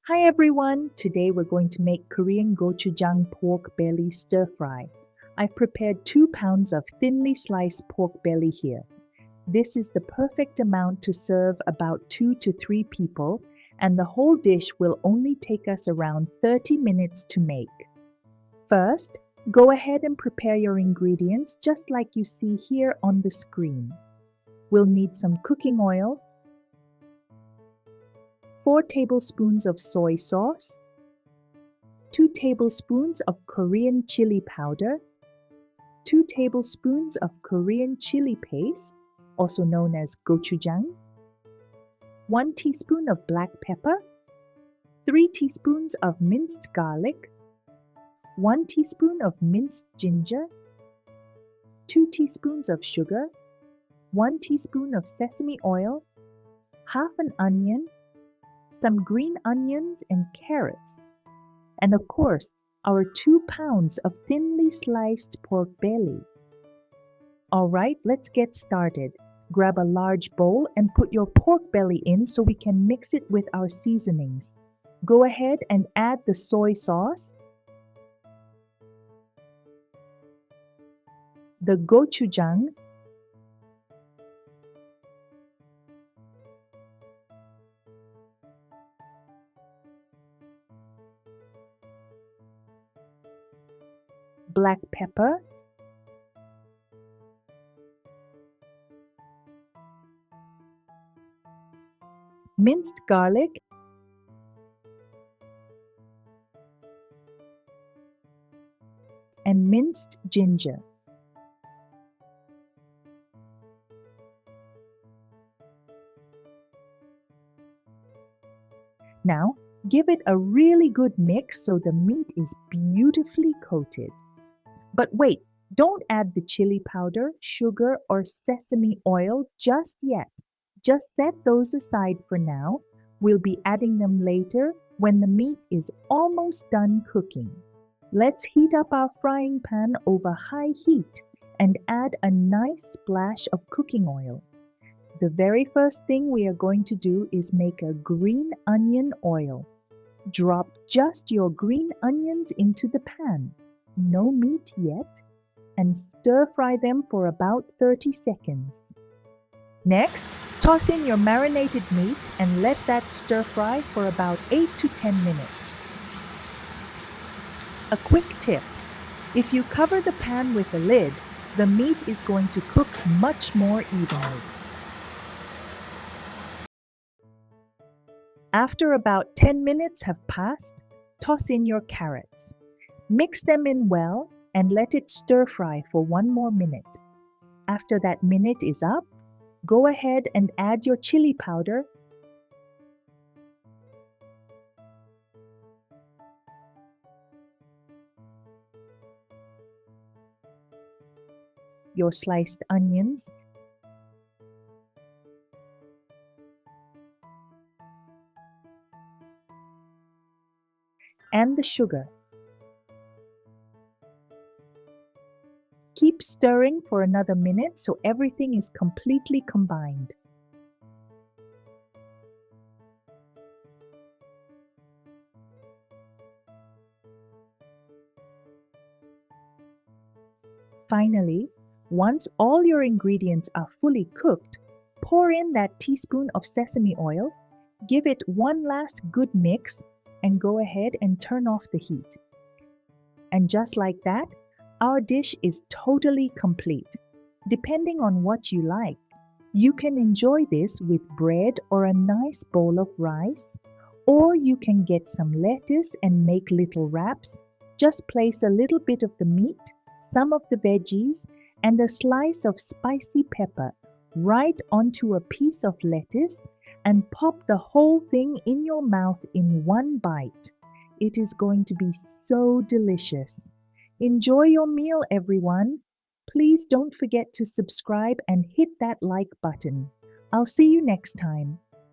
Hi everyone! Today we're going to make Korean gochujang pork belly stir fry. I've prepared 2 pounds of thinly sliced pork belly here. This is the perfect amount to serve about 2 to 3 people, and the whole dish will only take us around 30 minutes to make. First, go ahead and prepare your ingredients just like you see here on the screen. We'll need some cooking oil, 4 tablespoons of soy sauce, 2 tablespoons of Korean chili powder, 2 tablespoons of Korean chili paste, also known as gochujang, 1 teaspoon of black pepper, 3 teaspoons of minced garlic, 1 teaspoon of minced ginger, 2 teaspoons of sugar, 1 teaspoon of sesame oil, half an onion, some green onions and carrots, and of course, our 2 pounds of thinly sliced pork belly. Alright, let's get started. Grab a large bowl and put your pork belly in so we can mix it with our seasonings. Go ahead and add the soy sauce, the gochujang, black pepper, minced garlic, and minced ginger. Now, give it a really good mix so the meat is beautifully coated. But wait, don't add the chili powder, sugar, or sesame oil just yet. Just set those aside for now. We'll be adding them later when the meat is almost done cooking. Let's heat up our frying pan over high heat and add a nice splash of cooking oil. The very first thing we are going to do is make a green onion oil. Drop just your green onions into the pan. No meat yet, and stir fry them for about 30 seconds. Next, toss in your marinated meat and let that stir fry for about 8 to 10 minutes. A quick tip: if you cover the pan with a lid, the meat is going to cook much more evenly. After about 10 minutes have passed, toss in your carrots. Mix them in well and let it stir fry for 1 more minute. After that minute is up, go ahead and add your chili powder, your sliced onions, and the sugar. Keep stirring for another minute so everything is completely combined. Finally, once all your ingredients are fully cooked, pour in that teaspoon of sesame oil, give it one last good mix, and go ahead and turn off the heat. And just like that, our dish is totally complete. Depending on what you like, you can enjoy this with bread or a nice bowl of rice, or you can get some lettuce and make little wraps. Just place a little bit of the meat, some of the veggies, and a slice of spicy pepper right onto a piece of lettuce and pop the whole thing in your mouth in one bite. It is going to be so delicious. Enjoy your meal, everyone. Please don't forget to subscribe and hit that like button. I'll see you next time.